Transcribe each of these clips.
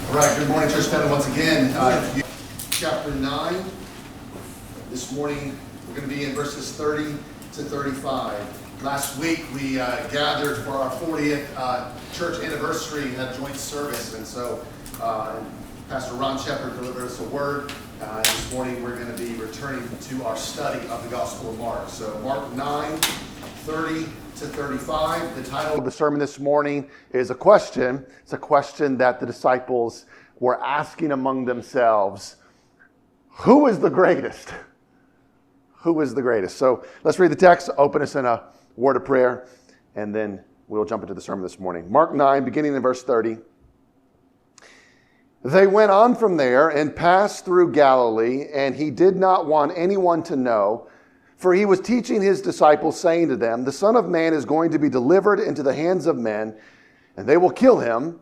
All right, good morning, church family. Once again, chapter 9. This morning, we're going to be in verses 30 to 35. Last week, we gathered for our 40th church anniversary and had a joint service. And so, Pastor Ron Shepard delivered us a word. This morning, we're going to be returning to our study of the Gospel of Mark. So, Mark 9, 30 to 35. The title of the sermon this morning is a question. It's a question that the disciples were asking among themselves. Who is the greatest? Who is the greatest? So let's read the text, open us in a word of prayer, and then we'll jump into the sermon this morning. Mark 9, beginning in verse 30. They went on from there and passed through Galilee, and he did not want anyone to know, for he was teaching his disciples, saying to them, the Son of Man is going to be delivered into the hands of men, and they will kill him.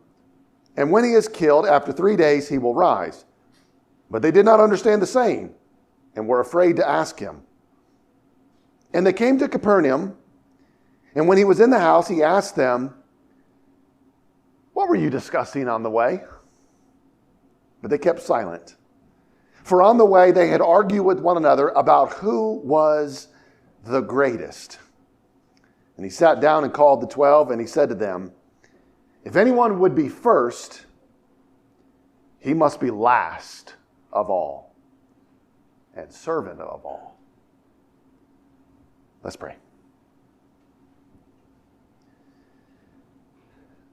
And when he is killed, after 3 days he will rise. But they did not understand the saying, and were afraid to ask him. And they came to Capernaum, and when he was in the house, he asked them, what were you discussing on the way? But they kept silent. For on the way they had argued with one another about who was the greatest. And he sat down and called the 12, and he said to them, if anyone would be first, he must be last of all and servant of all. Let's pray.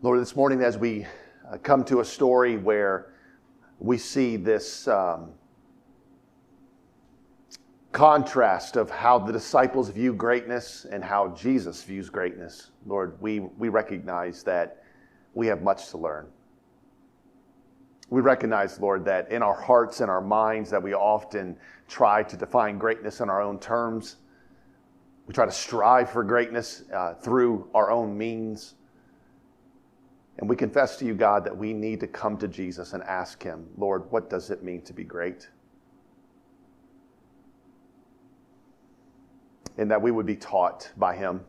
Lord, this morning as we come to a story where we see this contrast of how the disciples view greatness and how Jesus views greatness, Lord, we recognize that we have much to learn. We recognize, Lord, that in our hearts and our minds that we often try to define greatness in our own terms. We try to strive for greatness through our own means. And we confess to you, God, that we need to come to Jesus and ask him, Lord, what does it mean to be great? And that we would be taught by him.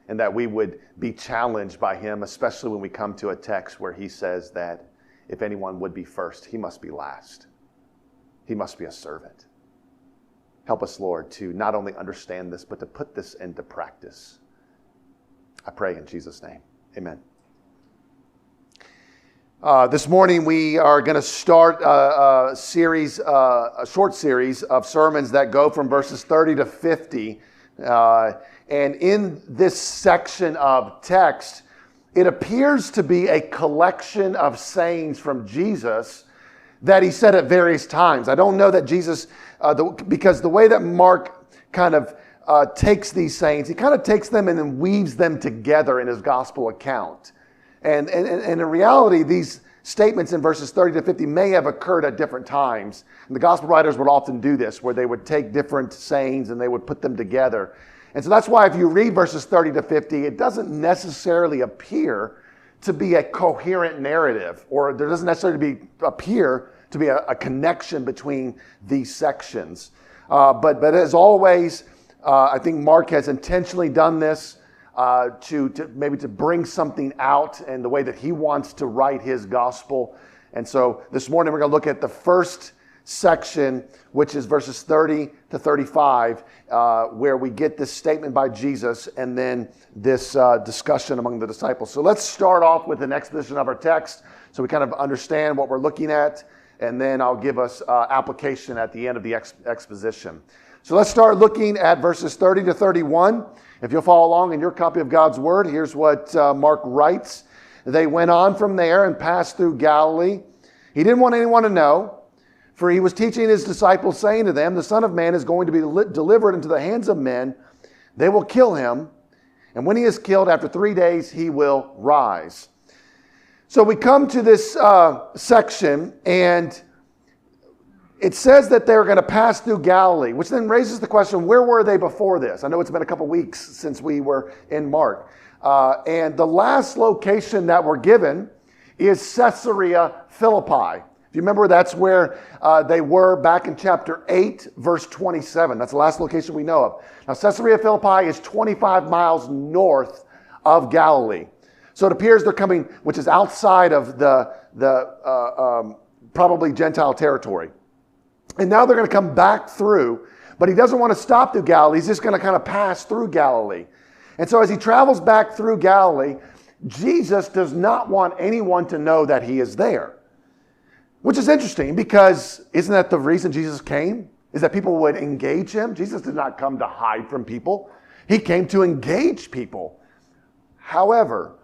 And that we would be challenged by him, especially when we come to a text where he says that if anyone would be first, he must be last. He must be a servant. Help us, Lord, to not only understand this, but to put this into practice. I pray in Jesus' name. Amen. This morning we are going to start a short series of sermons that go from verses 30 to 50. And in this section of text, it appears to be a collection of sayings from Jesus that he said at various times. I don't know that Jesus, because the way that Mark kind of takes these sayings, he kind of takes them and then weaves them together in his gospel account. And in reality, these statements in verses 30 to 50 may have occurred at different times. And the gospel writers would often do this, where they would take different sayings and they would put them together. And so that's why if you read verses 30 to 50, it doesn't necessarily appear to be a coherent narrative, or there doesn't necessarily appear to be a connection between these sections. But as always, I think Mark has intentionally done this to maybe to bring something out in the way that he wants to write his gospel. And so this morning we're going to look at the first section, which is verses 30 to 35, where we get this statement by Jesus and then this discussion among the disciples. So let's start off with an exposition of our text so we kind of understand what we're looking at, and then I'll give us application at the end of the exposition. So let's start looking at verses 30 to 31. If you'll follow along in your copy of God's Word, here's what Mark writes. They went on from there and passed through Galilee. He didn't want anyone to know, for he was teaching his disciples, saying to them, the Son of Man is going to be delivered into the hands of men. They will kill him. And when he is killed, after 3 days, he will rise. So we come to this section, and it says that they're going to pass through Galilee, which then raises the question, where were they before this? I know it's been a couple weeks since we were in Mark. And the last location that we're given is Caesarea Philippi. If you remember, that's where they were back in chapter 8, verse 27. That's the last location we know of. Now, Caesarea Philippi is 25 miles north of Galilee. So it appears they're coming, which is outside of the probably Gentile territory. And now they're going to come back through, but he doesn't want to stop through Galilee. He's just going to kind of pass through Galilee. And so as he travels back through Galilee, Jesus does not want anyone to know that he is there. Which is interesting because isn't that the reason Jesus came? Is that people would engage him? Jesus did not come to hide from people. He came to engage people. However,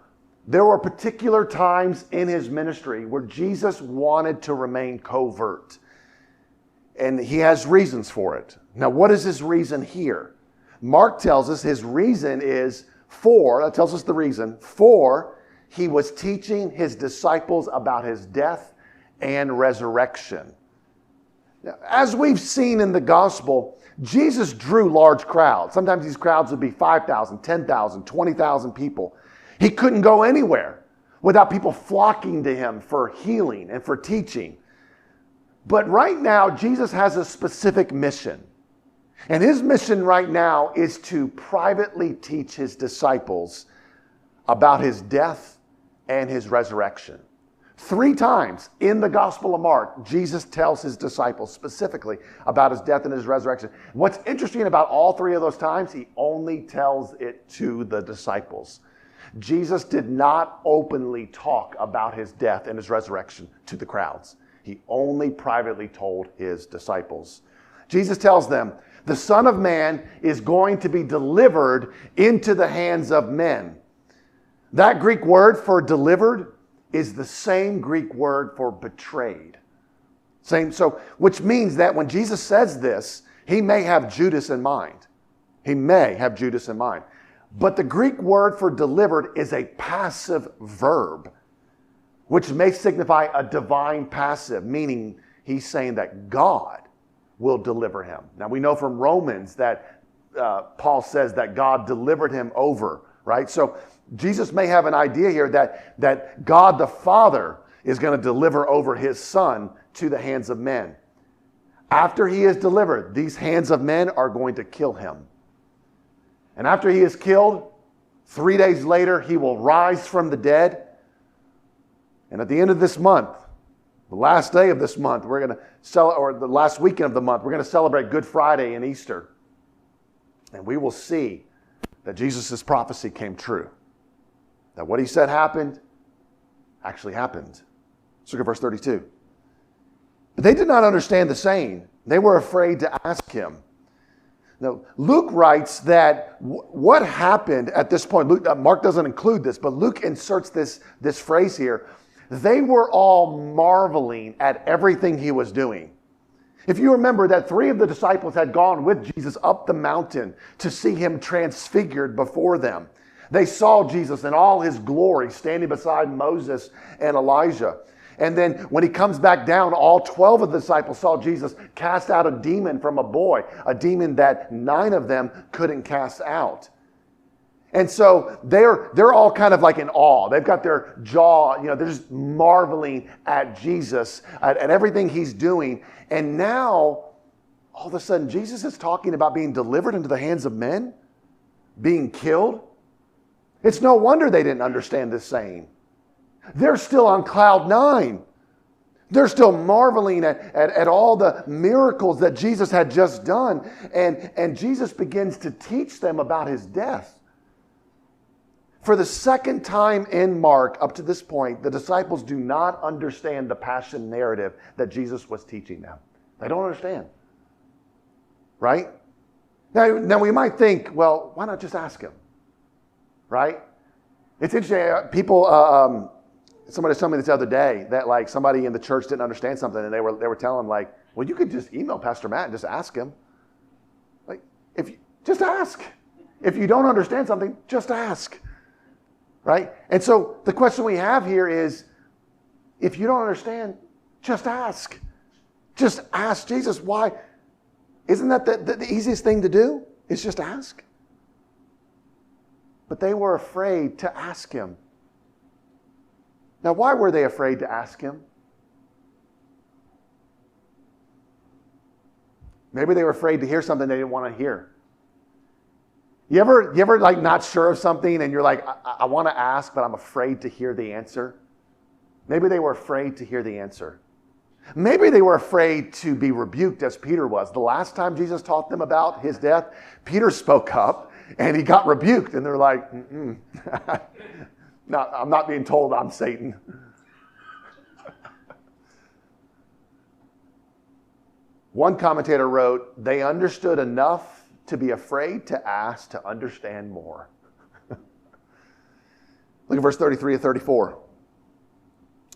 there were particular times in his ministry where Jesus wanted to remain covert. And he has reasons for it. Now, what is his reason here? Mark tells us his reason is that tells us the reason, he was teaching his disciples about his death and resurrection. Now, as we've seen in the gospel, Jesus drew large crowds. Sometimes these crowds would be 5,000, 10,000, 20,000 people. He couldn't go anywhere without people flocking to him for healing and for teaching. But right now, Jesus has a specific mission. And his mission right now is to privately teach his disciples about his death and his resurrection. 3 times in the Gospel of Mark, Jesus tells his disciples specifically about his death and his resurrection. What's interesting about all 3 of those times, he only tells it to the disciples. Jesus did not openly talk about his death and his resurrection to the crowds. He only privately told his disciples. Jesus tells them, the Son of Man is going to be delivered into the hands of men. That Greek word for delivered is the same Greek word for betrayed. Which means that when Jesus says this, he may have Judas in mind. He may have Judas in mind. But the Greek word for delivered is a passive verb, which may signify a divine passive, meaning he's saying that God will deliver him. Now we know from Romans that Paul says that God delivered him over, right? So Jesus may have an idea here that God the Father is going to deliver over his Son to the hands of men. After he is delivered, these hands of men are going to kill him. And after he is killed, 3 days later, he will rise from the dead. And at the end of this month, the last day of this month, we're going to or the last weekend of the month, we're going to celebrate Good Friday and Easter. And we will see that Jesus' prophecy came true. That what he said happened, actually happened. Let's look at verse 32. But they did not understand the saying. They were afraid to ask him. Now, Luke writes that what happened at this point, Mark doesn't include this, but Luke inserts this phrase here. They were all marveling at everything he was doing. If you remember that 3 of the disciples had gone with Jesus up the mountain to see him transfigured before them. They saw Jesus in all his glory standing beside Moses and Elijah. And then when he comes back down, all 12 of the disciples saw Jesus cast out a demon from a boy, a demon that 9 of them couldn't cast out. And so they're all kind of like in awe. They've got their jaw, they're just marveling at Jesus, at everything he's doing. And now, all of a sudden, Jesus is talking about being delivered into the hands of men, being killed. It's no wonder they didn't understand this saying. They're still on cloud 9. They're still marveling at all the miracles that Jesus had just done. And Jesus begins to teach them about his death. For the second time in Mark, up to this point, the disciples do not understand the passion narrative that Jesus was teaching them. They don't understand. Right? Now we might think, well, why not just ask him? Right? It's interesting. People, somebody told me this the other day that like somebody in the church didn't understand something, and they were telling him like, well, you could just email Pastor Matt and just ask him. Like, just ask. If you don't understand something, just ask. Right? And so the question we have here is, if you don't understand, just ask. Just ask Jesus. Why? Isn't that the easiest thing to do? Is just ask. But they were afraid to ask him. Now, why were they afraid to ask him? Maybe they were afraid to hear something they didn't want to hear. You ever like not sure of something and you're like, I want to ask, but I'm afraid to hear the answer? Maybe they were afraid to hear the answer. Maybe they were afraid to be rebuked as Peter was. The last time Jesus taught them about his death, Peter spoke up and he got rebuked. And they're like, no, I'm not being told I'm Satan. One commentator wrote, they understood enough to be afraid to ask to understand more. Look at verse 33 to 34.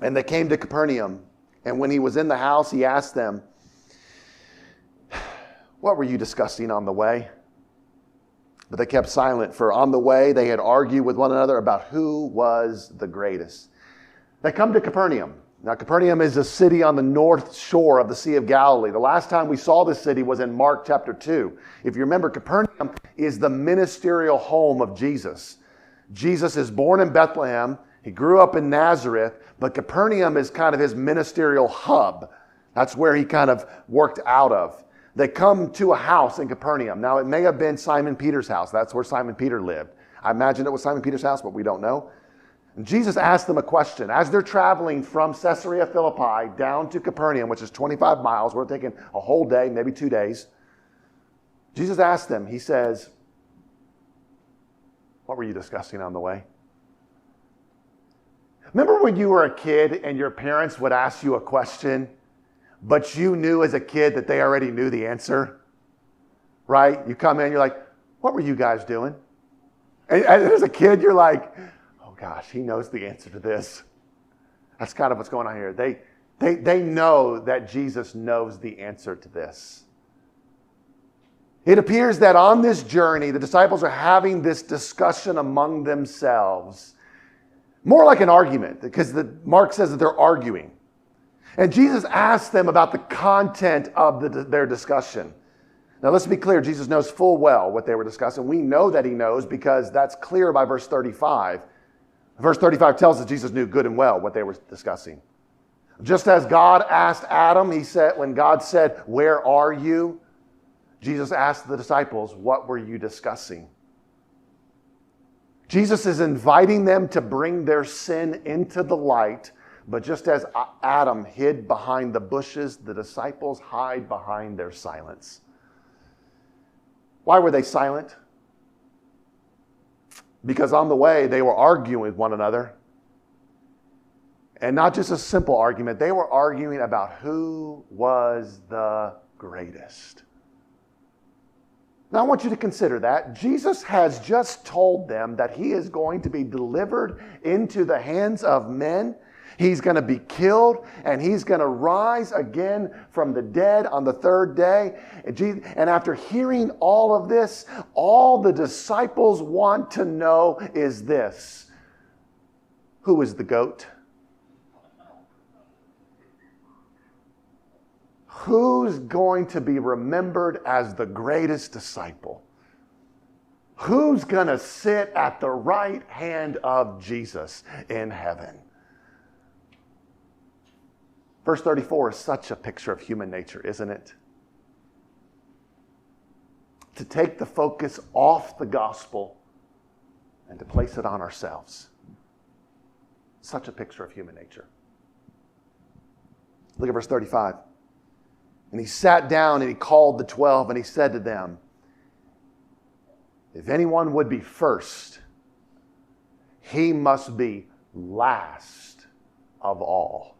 And they came to Capernaum, and when he was in the house, he asked them, what were you discussing on the way? But they kept silent, for on the way they had argued with one another about who was the greatest. They come to Capernaum. Now, Capernaum is a city on the north shore of the Sea of Galilee. The last time we saw this city was in Mark chapter 2. If you remember, Capernaum is the ministerial home of Jesus. Jesus is born in Bethlehem. He grew up in Nazareth, but Capernaum is kind of his ministerial hub. That's where he kind of worked out of. They come to a house in Capernaum. Now, it may have been Simon Peter's house. That's where Simon Peter lived. I imagine it was Simon Peter's house, but we don't know. And Jesus asked them a question. As they're traveling from Caesarea Philippi down to Capernaum, which is 25 miles, we're taking a whole day, maybe 2 days. Jesus asked them, he says, what were you discussing on the way? Remember when you were a kid and your parents would ask you a question, but you knew as a kid that they already knew the answer? Right? You come in, you're like, what were you guys doing? And as a kid, you're like, gosh, he knows the answer to this. That's kind of what's going on here. They know that Jesus knows the answer to this. It appears that on this journey, the disciples are having this discussion among themselves. More like an argument, because Mark says that they're arguing. And Jesus asks them about the content of their discussion. Now, let's be clear. Jesus knows full well what they were discussing. We know that he knows because that's clear by verse 35. Verse 35 tells us Jesus knew good and well what they were discussing. Just as God asked Adam, when God said, where are you? Jesus asked the disciples, what were you discussing? Jesus is inviting them to bring their sin into the light, but just as Adam hid behind the bushes, the disciples hide behind their silence. Why were they silent? Because on the way, they were arguing with one another. And not just a simple argument, they were arguing about who was the greatest. Now, I want you to consider that. Jesus has just told them that he is going to be delivered into the hands of men. He's going to be killed, and he's going to rise again from the dead on the third day. And after hearing all of this, all the disciples want to know is this: who is the goat? Who's going to be remembered as the greatest disciple? Who's going to sit at the right hand of Jesus in heaven? Verse 34 is such a picture of human nature, isn't it? To take the focus off the gospel and to place it on ourselves. Such a picture of human nature. Look at verse 35. And he sat down and he called the 12 and he said to them, if anyone would be first, he must be last of all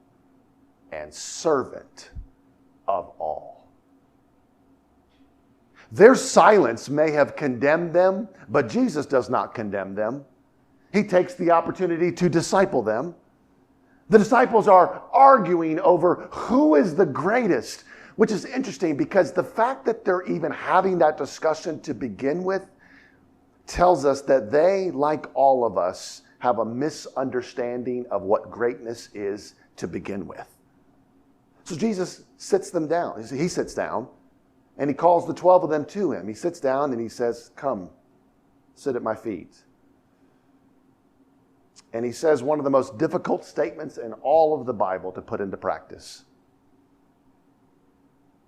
and servant of all. Their silence may have condemned them, but Jesus does not condemn them. He takes the opportunity to disciple them. The disciples are arguing over who is the greatest, which is interesting because the fact that they're even having that discussion to begin with tells us that they, like all of us, have a misunderstanding of what greatness is to begin with. So Jesus sits them down. He sits down and he calls the 12 of them to him. He sits down and he says, come, sit at my feet. And he says one of the most difficult statements in all of the Bible to put into practice.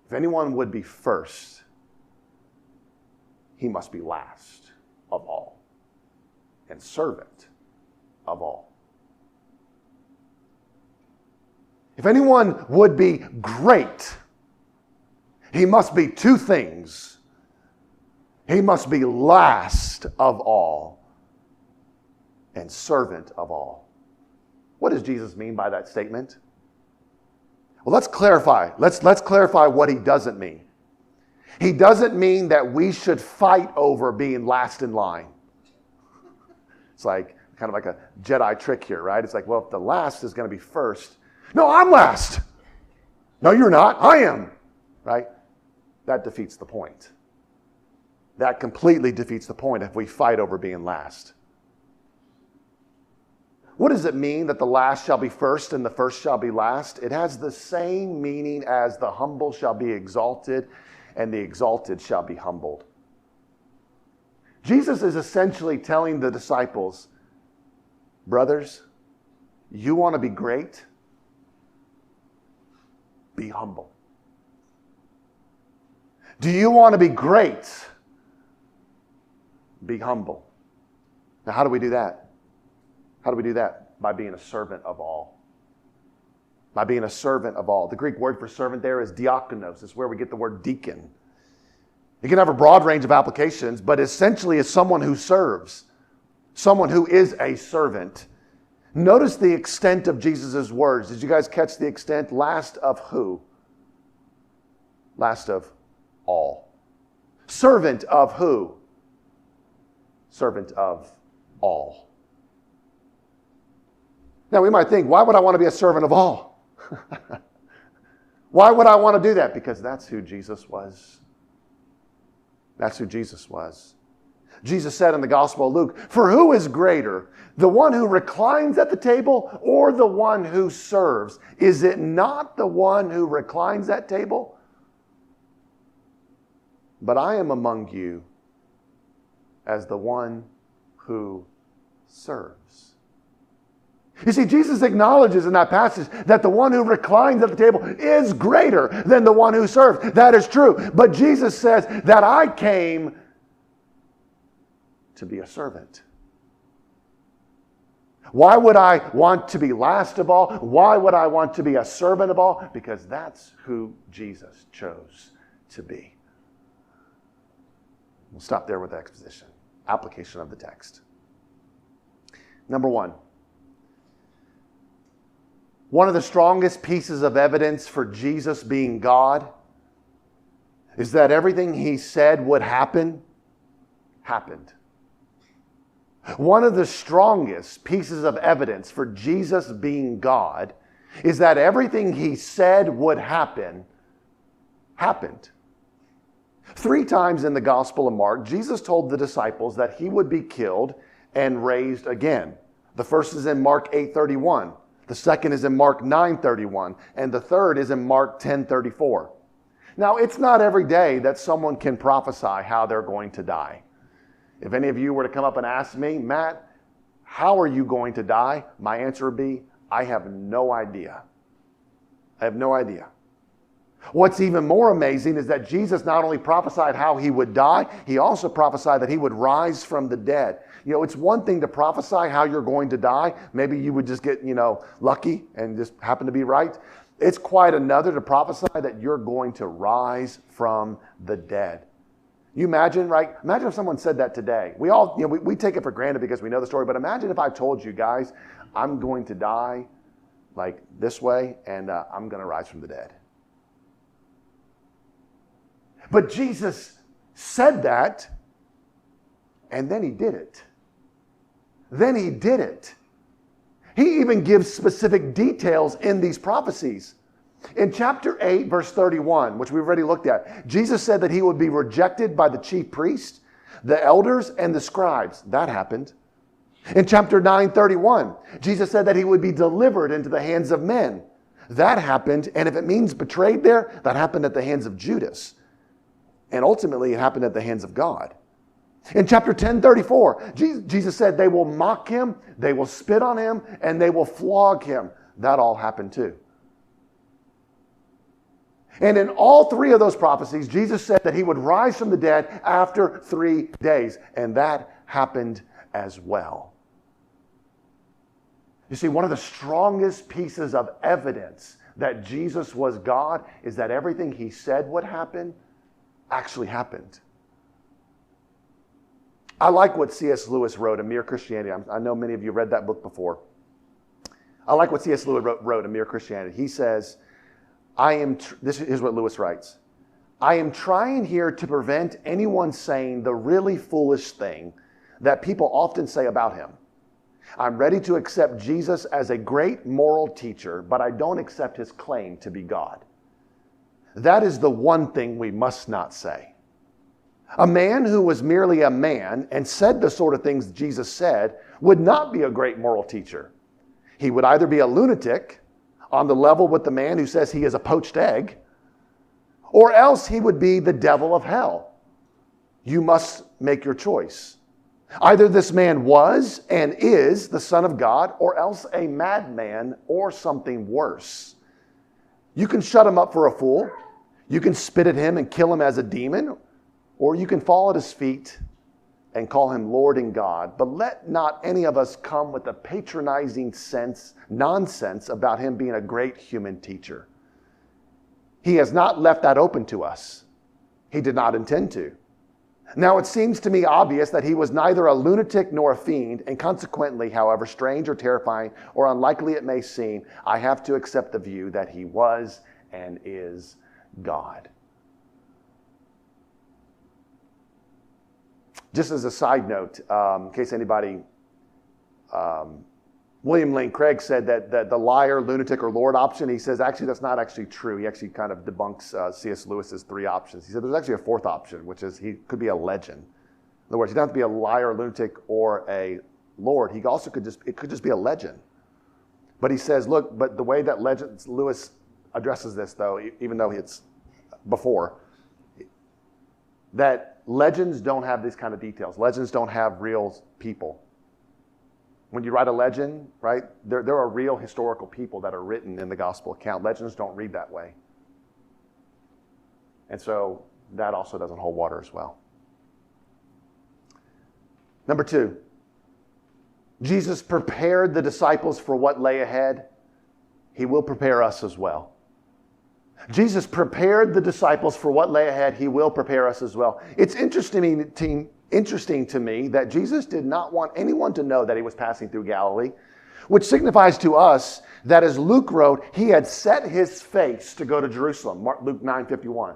If anyone would be first, he must be last. of all and servant of all. If anyone would be great, he must be two things. He must be last of all and servant of all. What does Jesus mean by that statement? Well, let's clarify. Let's clarify what he doesn't mean. He doesn't mean that we should fight over being last in line. It's like kind of like a Jedi trick here, right? It's like, well, if the last is going to be first, no, I'm last. No, you're not. I am. Right? That defeats the point. That completely defeats the point if we fight over being last. What does it mean that the last shall be first and the first shall be last? It has the same meaning as the humble shall be exalted and the exalted shall be humbled. Jesus is essentially telling the disciples, brothers, you want to be great? Be humble. Do you want to be great? Be humble. Now, how do we do that? How do we do that? By being a servant of all. By being a servant of all. The Greek word for servant there is diakonos. It's where we get the word deacon. It can have a broad range of applications, but essentially it's someone who serves. Someone who is a servant. Notice the extent of Jesus' words. Did you guys catch the extent? Last of who? Last of all. Servant of who? Servant of all. Now we might think, why would I want to be a servant of all? Why would I want to do that? Because that's who Jesus was. That's who Jesus was. Jesus said in the Gospel of Luke, for who is greater, the one who reclines at the table or the one who serves? Is it not the one who reclines at table? But I am among you as the one who serves. You see, Jesus acknowledges in that passage that the one who reclines at the table is greater than the one who serves. That is true. But Jesus says that I came to be a servant. Why would I want to be last of all? Why would I want to be a servant of all? Because that's who Jesus chose to be. We'll stop there with the exposition. Application of the text. Number one of the strongest pieces of evidence for Jesus being God is that everything he said would happen, happened. One of the strongest pieces of evidence for Jesus being God is that everything he said would happen, happened. 3 times in the Gospel of Mark, Jesus told the disciples that he would be killed and raised again. The first is in Mark 8:31. The second is in Mark 9:31. And the third is in Mark 10:34. Now, it's not every day that someone can prophesy how they're going to die. If any of you were to come up and ask me, Matt, how are you going to die? My answer would be, I have no idea. I have no idea. What's even more amazing is that Jesus not only prophesied how he would die, he also prophesied that he would rise from the dead. You know, it's one thing to prophesy how you're going to die. Maybe you would just get, lucky and just happen to be right. It's quite another to prophesy that you're going to rise from the dead. You imagine, right? Imagine if someone said that today. We all, we take it for granted because we know the story, but imagine if I told you guys, I'm going to die like this way and I'm going to rise from the dead. But Jesus said that, and then he did it. Then he did it. He even gives specific details in these prophecies. In chapter 8, verse 31, which we've already looked at, Jesus said that he would be rejected by the chief priests, the elders, and the scribes. That happened. In chapter 9:31, Jesus said that he would be delivered into the hands of men. That happened. And if it means betrayed there, that happened at the hands of Judas. And ultimately, it happened at the hands of God. In chapter 10:34, Jesus said they will mock him, they will spit on him, and they will flog him. That all happened too. And in all 3 of those prophecies, Jesus said that he would rise from the dead after 3 days. And that happened as well. You see, one of the strongest pieces of evidence that Jesus was God is that everything he said would happen actually happened. I like what C.S. Lewis wrote, A Mere Christianity. I know many of you read that book before. I like what C.S. Lewis wrote, A Mere Christianity. He says, this is what Lewis writes. I am trying here to prevent anyone saying the really foolish thing that people often say about him. I'm ready to accept Jesus as a great moral teacher, but I don't accept his claim to be God. That is the one thing we must not say. A man who was merely a man and said the sort of things Jesus said would not be a great moral teacher. He would either be a lunatic on the level with the man who says he is a poached egg, or else he would be the devil of hell. You must make your choice. Either this man was and is the Son of God, or else a madman or something worse. You can shut him up for a fool. You can spit at him and kill him as a demon, or you can fall at his feet and call him Lord and God. But let not any of us come with a patronizing nonsense about him being a great human teacher. He has not left that open to us. He did not intend to. Now, it seems to me obvious that he was neither a lunatic nor a fiend, and consequently, however strange or terrifying or unlikely it may seem, I have to accept the view that he was and is God. Just as a side note, in case anybody, William Lane Craig said that the liar, lunatic, or Lord option, he says actually that's not actually true. He actually kind of debunks C.S. Lewis's three options. He said there's actually a fourth option, which is he could be a legend. In other words, he doesn't have to be a liar, lunatic, or a Lord. He also it could just be a legend. But he says, look, but the way that Lewis addresses this, though, even though it's before, that legends don't have these kind of details. Legends don't have real people. When you write a legend, right, there are real historical people that are written in the gospel account. Legends don't read that way. And so that also doesn't hold water as well. Number 2, Jesus prepared the disciples for what lay ahead. He will prepare us as well. Jesus prepared the disciples for what lay ahead. He will prepare us as well. It's interesting to me that Jesus did not want anyone to know that he was passing through Galilee, which signifies to us that, as Luke wrote, he had set his face to go to Jerusalem. Luke 9:51.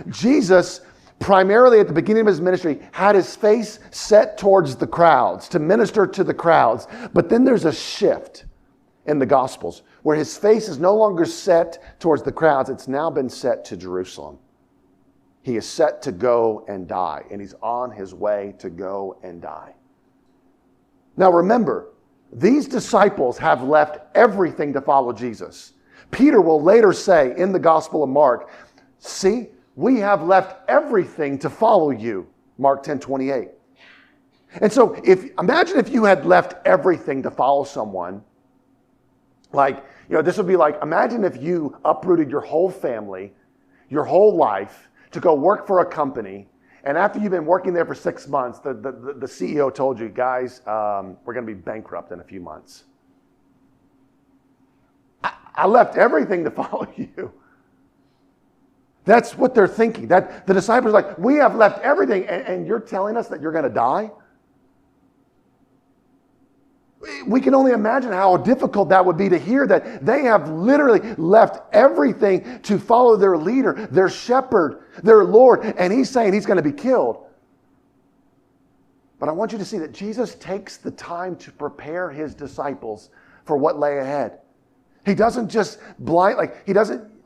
Jesus, primarily at the beginning of his ministry, had his face set towards the crowds, to minister to the crowds. But then there's a shift in the Gospels, where his face is no longer set towards the crowds. It's now been set to Jerusalem. He is set to go and die, and he's on his way to go and die. Now remember, these disciples have left everything to follow Jesus. Peter will later say in the Gospel of Mark, see, we have left everything to follow you, Mark 10:28. And so imagine if you had left everything to follow someone. Like, this would be like, imagine if you uprooted your whole family, your whole life, to go work for a company, and after you've been working there for 6 months, the CEO told you, guys, we're going to be bankrupt in a few months. I left everything to follow you. That's what they're thinking. That the disciples are like, we have left everything, and you're telling us that you're going to die? We can only imagine how difficult that would be to hear that they have literally left everything to follow their leader, their shepherd, their Lord, and he's saying he's going to be killed. But I want you to see that Jesus takes the time to prepare his disciples for what lay ahead. He doesn't just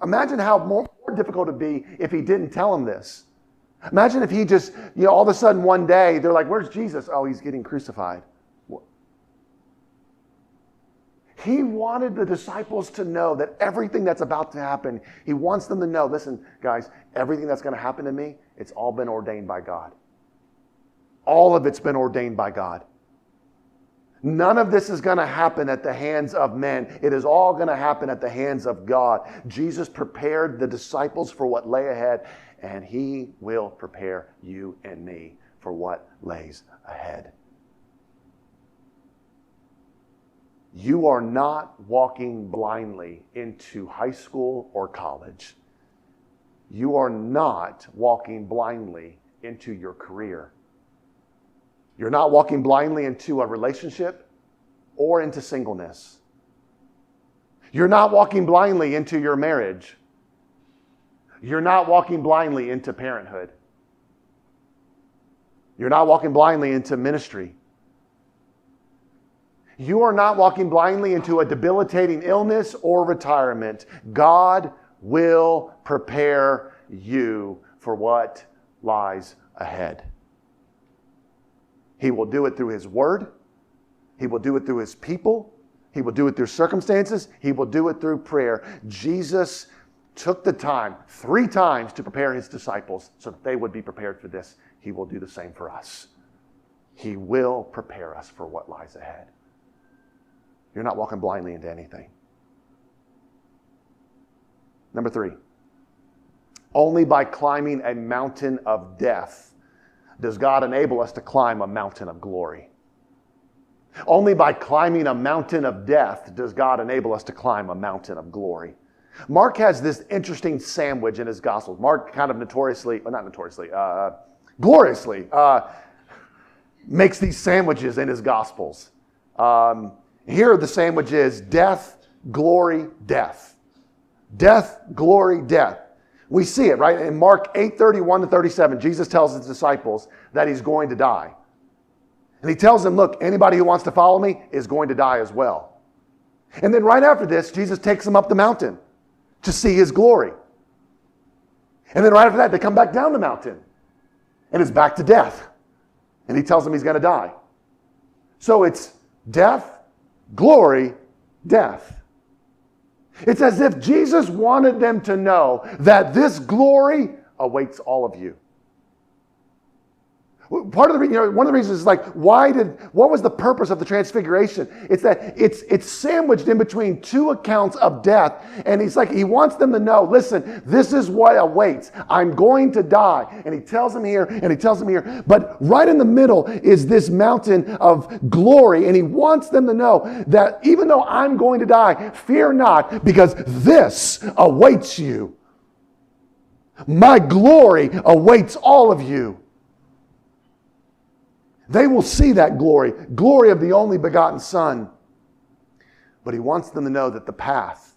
imagine how more difficult it would be if he didn't tell them this. Imagine if he just, all of a sudden one day, they're like, where's Jesus? Oh, he's getting crucified. He wanted the disciples to know that everything that's about to happen, he wants them to know, listen, guys, everything that's going to happen to me, it's all been ordained by God. All of it's been ordained by God. None of this is going to happen at the hands of men. It is all going to happen at the hands of God. Jesus prepared the disciples for what lay ahead, and he will prepare you and me for what lays ahead. You are not walking blindly into high school or college. You are not walking blindly into your career. You're not walking blindly into a relationship or into singleness. You're not walking blindly into your marriage. You're not walking blindly into parenthood. You're not walking blindly into ministry. You are not walking blindly into a debilitating illness or retirement. God will prepare you for what lies ahead. He will do it through His Word. He will do it through His people. He will do it through circumstances. He will do it through prayer. Jesus took the time 3 times to prepare His disciples so that they would be prepared for this. He will do the same for us. He will prepare us for what lies ahead. You're not walking blindly into anything. Number 3, only by climbing a mountain of death does God enable us to climb a mountain of glory. Only by climbing a mountain of death does God enable us to climb a mountain of glory. Mark has this interesting sandwich in his Gospels. Mark kind of gloriously makes these sandwiches in his Gospels. Here the sandwich is death, glory, death. Death, glory, death. We see it, right? In Mark 8:31-37, Jesus tells His disciples that He's going to die. And He tells them, look, anybody who wants to follow me is going to die as well. And then right after this, Jesus takes them up the mountain to see His glory. And then right after that, they come back down the mountain. And it's back to death. And He tells them He's going to die. So it's death, glory, death. It's as if Jesus wanted them to know that this glory awaits all of you. Part of the one of the reasons is like, what was the purpose of the transfiguration? It's that it's sandwiched in between 2 accounts of death, and He wants them to know, listen, this is what awaits. I'm going to die. And He tells them here, and He tells them here, but right in the middle is this mountain of glory, and He wants them to know that even though I'm going to die, fear not, because this awaits you. My glory awaits all of you. They will see that glory of the only begotten Son. But He wants them to know that the path.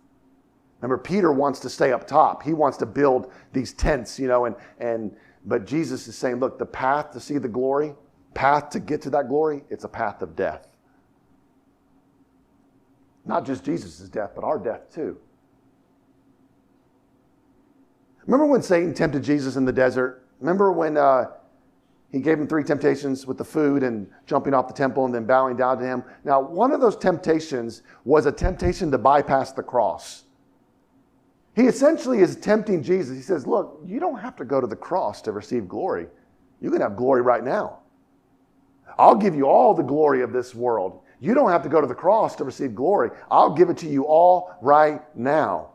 Remember, Peter wants to stay up top. He wants to build these tents, but Jesus is saying, look, the path to see the glory, path to get to that glory, it's a path of death. Not just Jesus' death, but our death too. Remember when Satan tempted Jesus in the desert? Remember when He gave Him 3 temptations with the food and jumping off the temple and then bowing down to Him. Now, one of those temptations was a temptation to bypass the cross. He essentially is tempting Jesus. He says, look, you don't have to go to the cross to receive glory. You can have glory right now. I'll give you all the glory of this world. You don't have to go to the cross to receive glory. I'll give it to you all right now.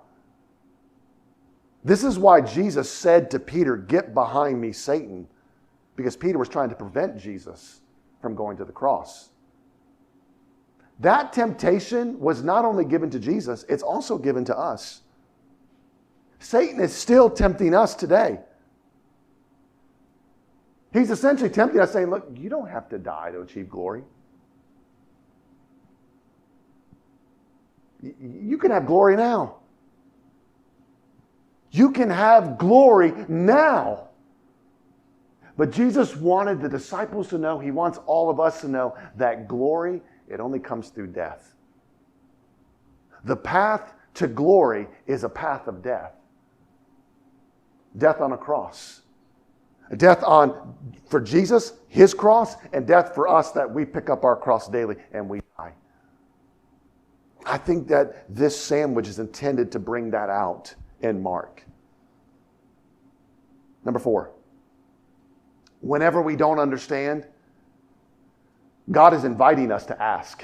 This is why Jesus said to Peter, get behind me, Satan. Because Peter was trying to prevent Jesus from going to the cross. That temptation was not only given to Jesus, it's also given to us. Satan is still tempting us today. He's essentially tempting us, saying, look, you don't have to die to achieve glory. You can have glory now. You can have glory now. But Jesus wanted the disciples to know, He wants all of us to know that glory, it only comes through death. The path to glory is a path of death. Death on a cross. Death for Jesus, His cross, and death for us that we pick up our cross daily and we die. I think that this sandwich is intended to bring that out in Mark. Number 4. Whenever we don't understand, God is inviting us to ask.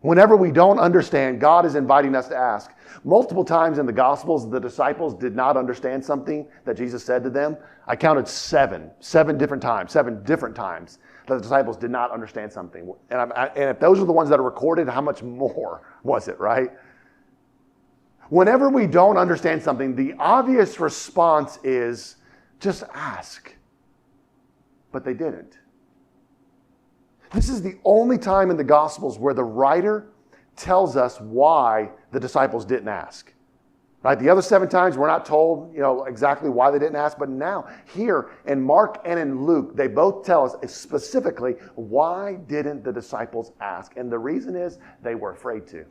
Whenever we don't understand, God is inviting us to ask. Multiple times in the Gospels, the disciples did not understand something that Jesus said to them. I counted seven different times that the disciples did not understand something. And if those are the ones that are recorded, how much more was it, right? Whenever we don't understand something, the obvious response is just ask. But they didn't. This is the only time in the Gospels where the writer tells us why the disciples didn't ask. Right? The other 7 times we're not told, exactly why they didn't ask, but now here in Mark and in Luke, they both tell us specifically why didn't the disciples ask? And the reason is they were afraid to.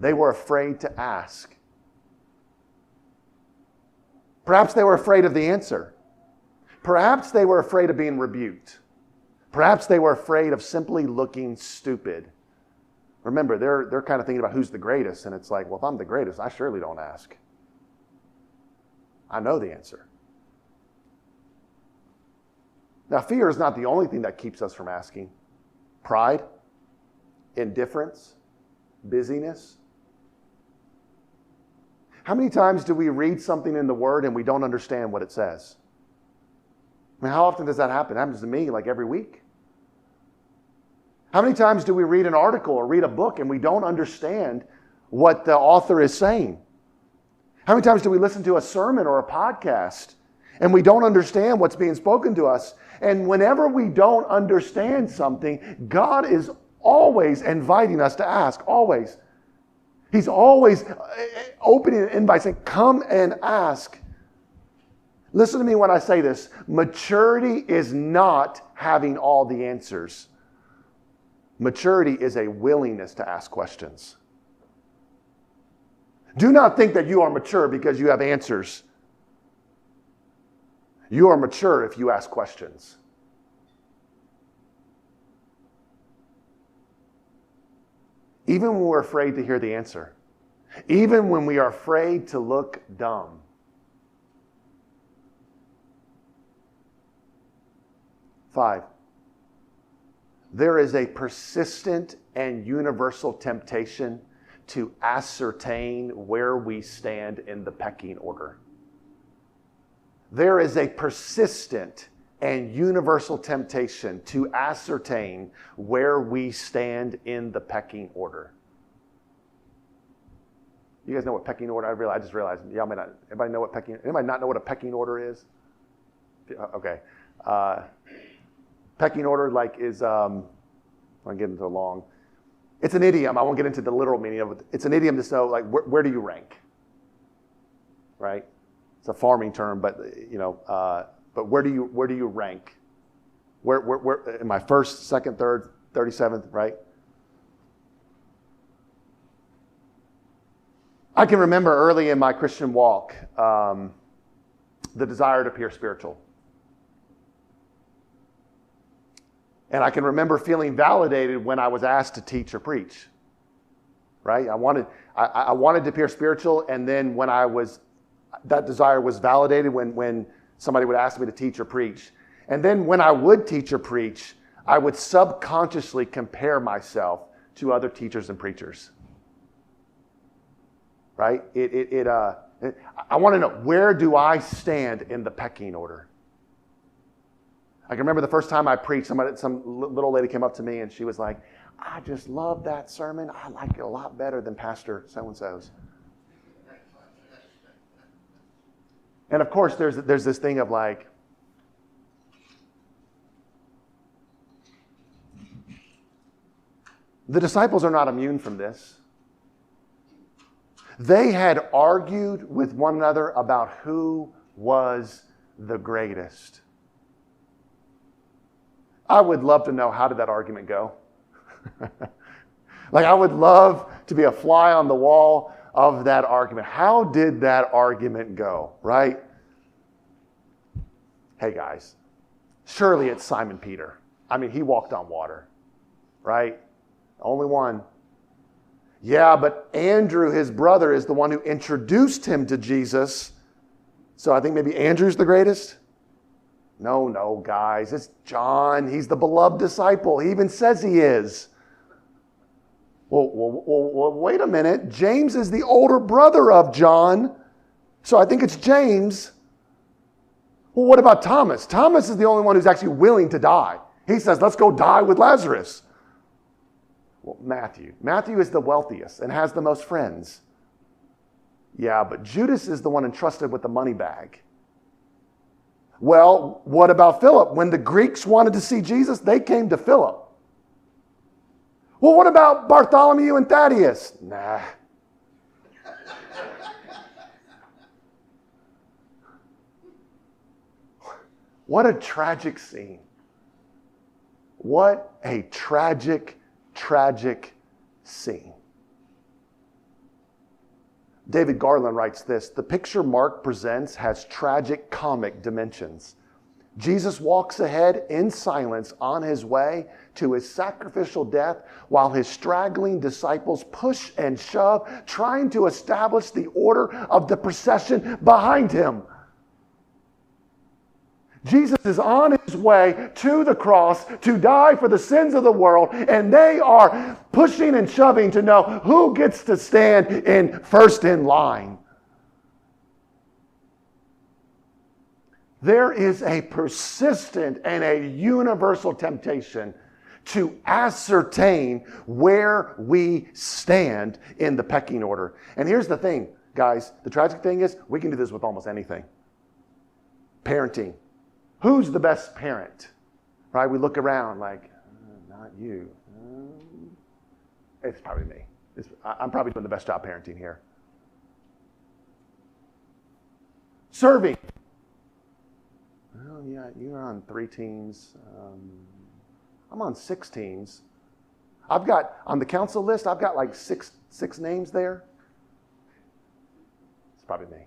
They were afraid to ask. Perhaps they were afraid of the answer. Perhaps they were afraid of being rebuked. Perhaps they were afraid of simply looking stupid. Remember, they're kind of thinking about who's the greatest, and it's like, well, if I'm the greatest, I surely don't ask. I know the answer. Now, fear is not the only thing that keeps us from asking. Pride, indifference, busyness. How many times do we read something in the Word and we don't understand what it says? I mean, how often does that happen? It happens to me like every week. How many times do we read an article or read a book and we don't understand what the author is saying? How many times do we listen to a sermon or a podcast and we don't understand what's being spoken to us? And whenever we don't understand something, God is always inviting us to ask, always. He's always opening it in by saying, come and ask. Listen to me when I say this. Maturity is not having all the answers. Maturity is a willingness to ask questions. Do not think that you are mature because you have answers. You are mature if you ask questions. Even when we're afraid to hear the answer. Even when we are afraid to look dumb. Five, there is a persistent and universal temptation to ascertain where we stand in the pecking order. There is a persistent and universal temptation to ascertain where we stand in the pecking order. You guys know what pecking order? I just realized y'all may not. Anybody not know what a pecking order is? Okay. Pecking order is, I'm getting into long. It's an idiom. I won't get into the literal meaning of it. It's an idiom to know, where do you rank? Right? It's a farming term, but where do you rank? Where am I first, second, third, 37th, right? I can remember early in my Christian walk, the desire to appear spiritual. And I can remember feeling validated when I was asked to teach or preach, right? I wanted to appear spiritual, and then when that desire was validated when somebody would ask me to teach or preach. And then when I would teach or preach, I would subconsciously compare myself to other teachers and preachers, right? I want to know, where do I stand in the pecking order? I can remember the first time I preached, some little lady came up to me and she was like, I just love that sermon. I like it a lot better than Pastor so-and-so's. And of course, there's this thing of the disciples are not immune from this. They had argued with one another about who was the greatest. I would love to know, how did that argument go? I would love to be a fly on the wall of that argument. How did that argument go, right? Hey guys, surely it's Simon Peter. I mean, he walked on water, right? Only one. Yeah, but Andrew, his brother, is the one who introduced him to Jesus. So I think maybe Andrew's the greatest. No, guys, it's John. He's the beloved disciple. He even says he is. Well, wait a minute. James is the older brother of John, so I think it's James. Well, what about Thomas? Thomas is the only one who's actually willing to die. He says, let's go die with Lazarus. Well, Matthew. Matthew is the wealthiest and has the most friends. Yeah, but Judas is the one entrusted with the money bag. Well, what about Philip? When the Greeks wanted to see Jesus, they came to Philip. Well, what about Bartholomew and Thaddeus? Nah. What a tragic scene. What a tragic scene. David Garland writes this: the picture Mark presents has tragic comic dimensions. Jesus walks ahead in silence on his way to his sacrificial death while his straggling disciples push and shove, trying to establish the order of the procession behind him. Jesus is on his way to the cross to die for the sins of the world, and they are pushing and shoving to know who gets to stand in first in line. There is a persistent and a universal temptation to ascertain where we stand in the pecking order. And here's the thing, guys. The tragic thing is we can do this with almost anything. Parenting. Who's the best parent? Right? We look around like, not you. It's probably me. I'm probably doing the best job parenting here. Serving. Well, yeah, you're on 3 teams. I'm on 6 teams. I've got, on the council list, I've got like six names there. It's probably me.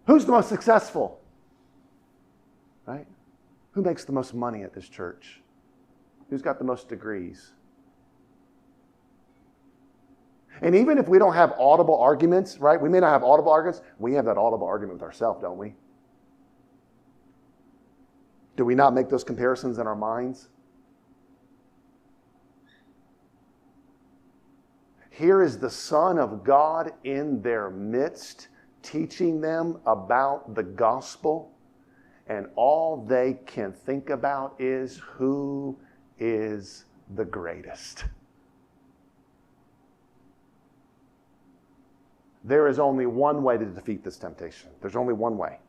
Who's the most successful? Right? Who makes the most money at this church? Who's got the most degrees? And even if we don't have audible arguments, right? We may not have audible arguments. We have that audible argument with ourselves, don't we? Do we not make those comparisons in our minds? Here is the Son of God in their midst, teaching them about the gospel. And all they can think about is who is the greatest. There is only one way to defeat this temptation. There's only one way.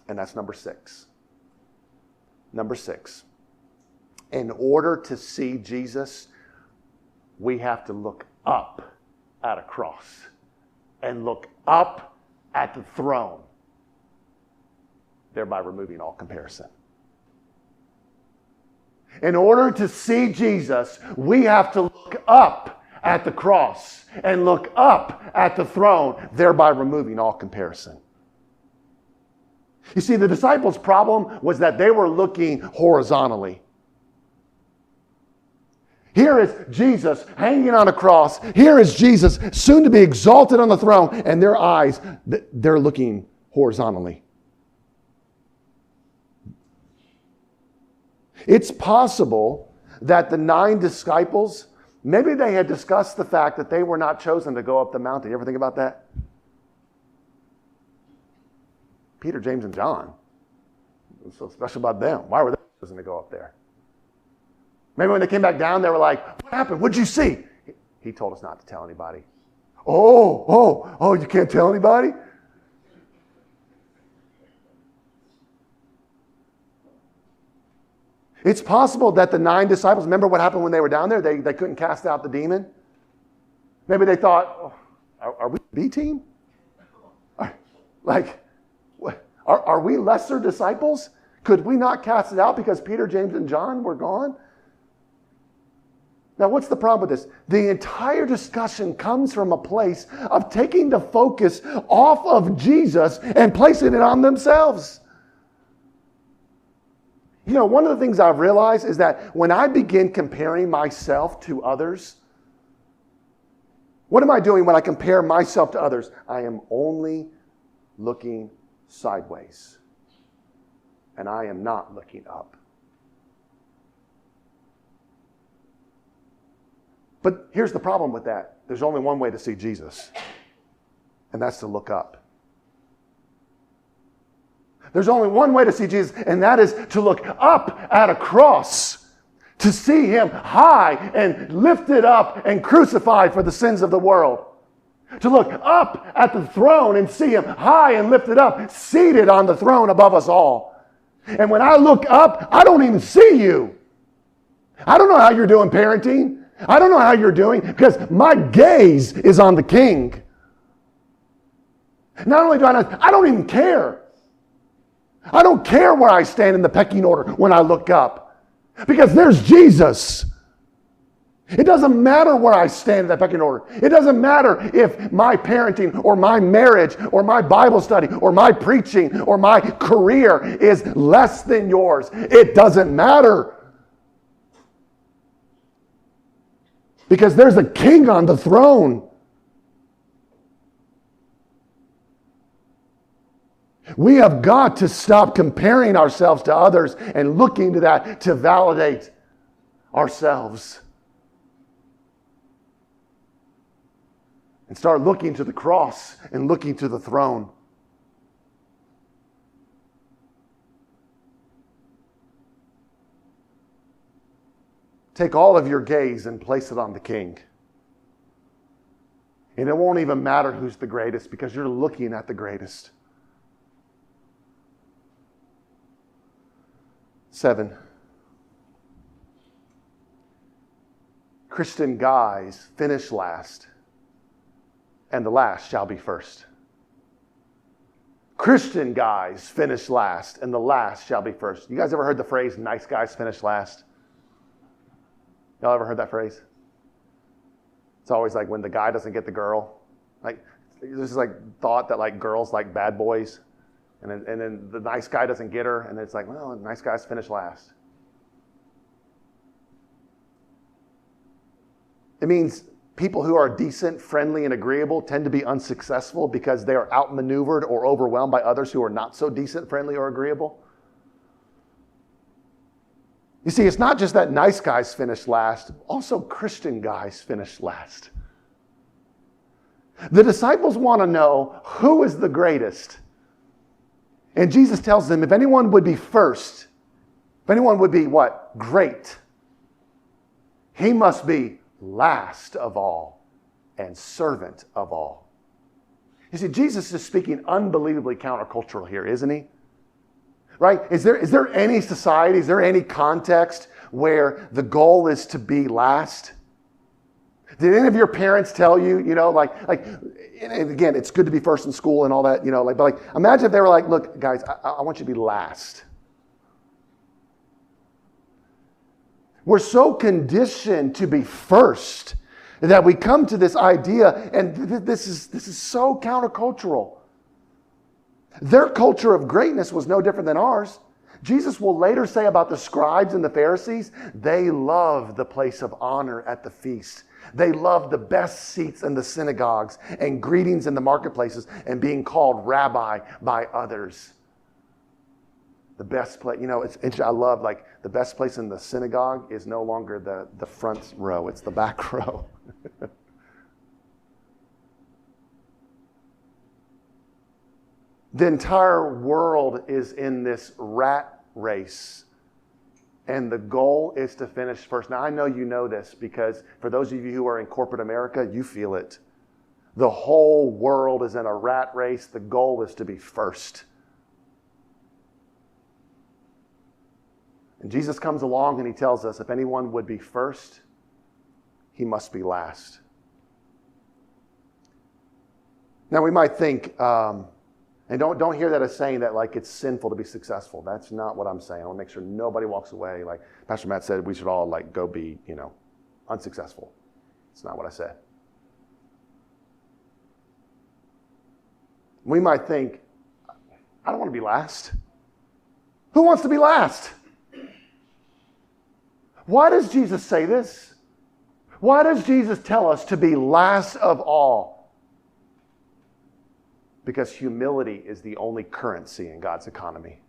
And that's number 6. Number 6. In order to see Jesus, we have to look up at a cross and look up at the throne, thereby removing all comparison. In order to see Jesus, we have to look up at the cross and look up at the throne, thereby removing all comparison. You see, the disciples' problem was that they were looking horizontally. Here is Jesus hanging on a cross. Here is Jesus soon to be exalted on the throne, and their eyes, they're looking horizontally. It's possible that the 9 disciples, maybe they had discussed the fact that they were not chosen to go up the mountain. You ever think about that? Peter, James, and John. What's so special about them? Why were they chosen to go up there? Maybe when they came back down, they were like, what happened? What'd you see? He told us not to tell anybody. Oh, you can't tell anybody? It's possible that the 9 disciples, remember what happened when they were down there? They couldn't cast out the demon. Maybe they thought, are we B team? Are we lesser disciples? Could we not cast it out because Peter, James, and John were gone? Now, what's the problem with this? The entire discussion comes from a place of taking the focus off of Jesus and placing it on themselves. You know, one of the things I've realized is that when I begin comparing myself to others, what am I doing when I compare myself to others? I am only looking sideways, and I am not looking up. But here's the problem with that. There's only one way to see Jesus, and that's to look up. There's only one way to see Jesus, and that is to look up at a cross, to see him high and lifted up and crucified for the sins of the world. To look up at the throne and see him high and lifted up, seated on the throne above us all. And when I look up, I don't even see you. I don't know how you're doing parenting. I don't know how you're doing, because my gaze is on the King. Not only do I don't even care. I don't care where I stand in the pecking order when I look up, because there's Jesus. It doesn't matter where I stand in that pecking order. It doesn't matter if my parenting or my marriage or my Bible study or my preaching or my career is less than yours. It doesn't matter. Because there's a king on the throne. We have got to stop comparing ourselves to others and looking to that to validate ourselves. And start looking to the cross and looking to the throne. Take all of your gaze and place it on the King. And it won't even matter who's the greatest, because you're looking at the greatest. 7. Christian guys finish last, and the last shall be first. Christian guys finish last, and the last shall be first. You guys ever heard the phrase, nice guys finish last? Y'all ever heard that phrase? It's always like when the guy doesn't get the girl. Like, there's this like thought that like girls like bad boys, and then the nice guy doesn't get her, and it's like, well, nice guys finish last. It means people who are decent, friendly, and agreeable tend to be unsuccessful because they are outmaneuvered or overwhelmed by others who are not so decent, friendly, or agreeable. You see, it's not just that nice guys finish last, also Christian guys finish last. The disciples want to know who is the greatest. And Jesus tells them, if anyone would be first, if anyone would be what? Great. He must be last of all and servant of all. You see, Jesus is speaking unbelievably countercultural here, isn't he? Right? Is there any society, is there any context where the goal is to be last? Did any of your parents tell you, and again, it's good to be first in school and all that, but imagine if they were like, look, guys, I want you to be last. We're so conditioned to be first that we come to this idea, and this is so countercultural. Their culture of greatness was no different than ours. Jesus will later say about the scribes and the Pharisees, they loved the place of honor at the feast. They loved the best seats in the synagogues and greetings in the marketplaces and being called rabbi by others. The best place, it's interesting. I love the best place in the synagogue is no longer the front row, it's the back row. The entire world is in this rat race, and the goal is to finish first. Now, I know you know this because for those of you who are in corporate America, you feel it. The whole world is in a rat race. The goal is to be first. And Jesus comes along and he tells us, if anyone would be first, he must be last. Now, we might think... And don't hear that as saying that it's sinful to be successful. That's not what I'm saying. I want to make sure nobody walks away. Like Pastor Matt said, we should all go be, unsuccessful. It's not what I said. We might think, I don't want to be last. Who wants to be last? Why does Jesus say this? Why does Jesus tell us to be last of all? Because humility is the only currency in God's economy.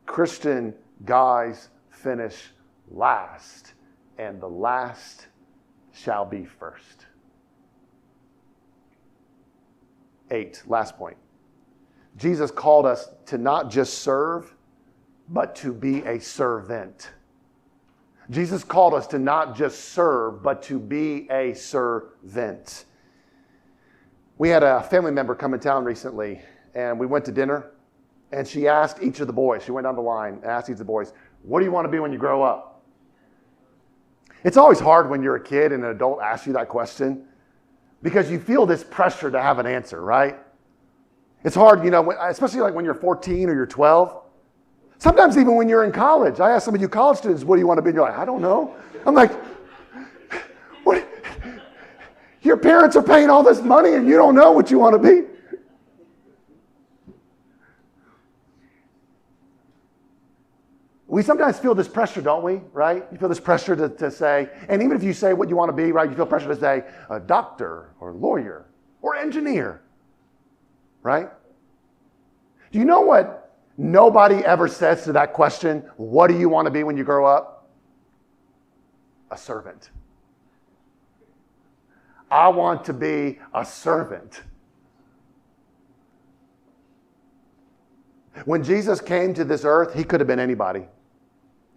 Christian guys finish last, and the last shall be first. 8, last point. Jesus called us to not just serve, but to be a servant. Jesus called us to not just serve, but to be a servant. We had a family member come in town recently, and we went to dinner, and she asked each of the boys, she went down the line and asked each of the boys, what do you want to be when you grow up? It's always hard when you're a kid and an adult asks you that question because you feel this pressure to have an answer, right? It's hard, especially like when you're 14 or you're 12. Sometimes even when you're in college. I ask some of you college students, what do you want to be? And you're like, I don't know. I'm like, what? Your parents are paying all this money and you don't know what you want to be? We sometimes feel this pressure, don't we? Right? You feel this pressure to say, and even if you say what you want to be, right, you feel pressure to say a doctor or lawyer or engineer. Right? Do you know what nobody ever says to that question, what do you want to be when you grow up? A servant. I want to be a servant. When Jesus came to this earth, he could have been anybody.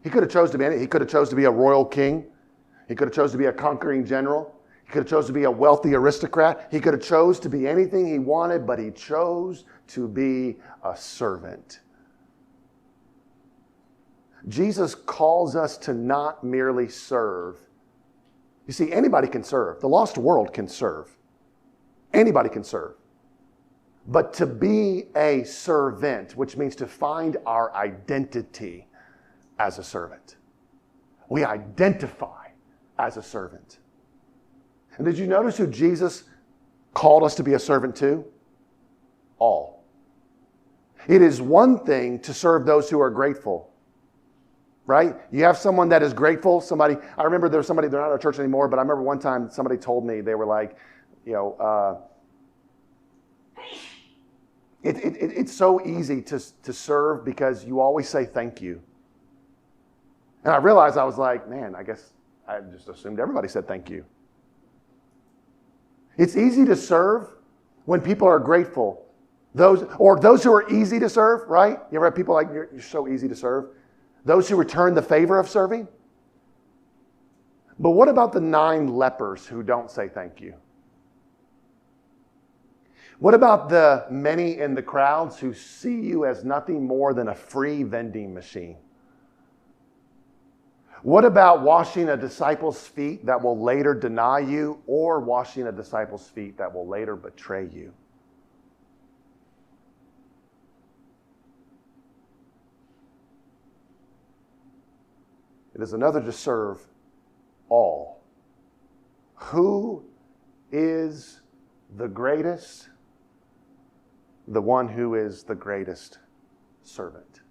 He could have chose to be any. He could have chose to be a royal king. He could have chose to be a conquering general. He could have chose to be a wealthy aristocrat. He could have chose to be anything he wanted, but he chose to be a servant. Jesus calls us to not merely serve. You see, anybody can serve. The lost world can serve. Anybody can serve. But to be a servant, which means to find our identity as a servant. We identify as a servant. And did you notice who Jesus called us to be a servant to? All. It is one thing to serve those who are grateful. Right? You have someone that is grateful. I remember there was somebody, they're not at our church anymore, but I remember one time somebody told me, they were like, it's so easy to serve because you always say thank you. And I realized, I was like, man, I guess I just assumed everybody said thank you. It's easy to serve when people are grateful. Those who are easy to serve, right? You ever have people like, you're so easy to serve? Those who return the favor of serving? But what about the 9 lepers who don't say thank you? What about the many in the crowds who see you as nothing more than a free vending machine? What about washing a disciple's feet that will later deny you, or washing a disciple's feet that will later betray you? It is another to serve all. Who is the greatest? The one who is the greatest servant.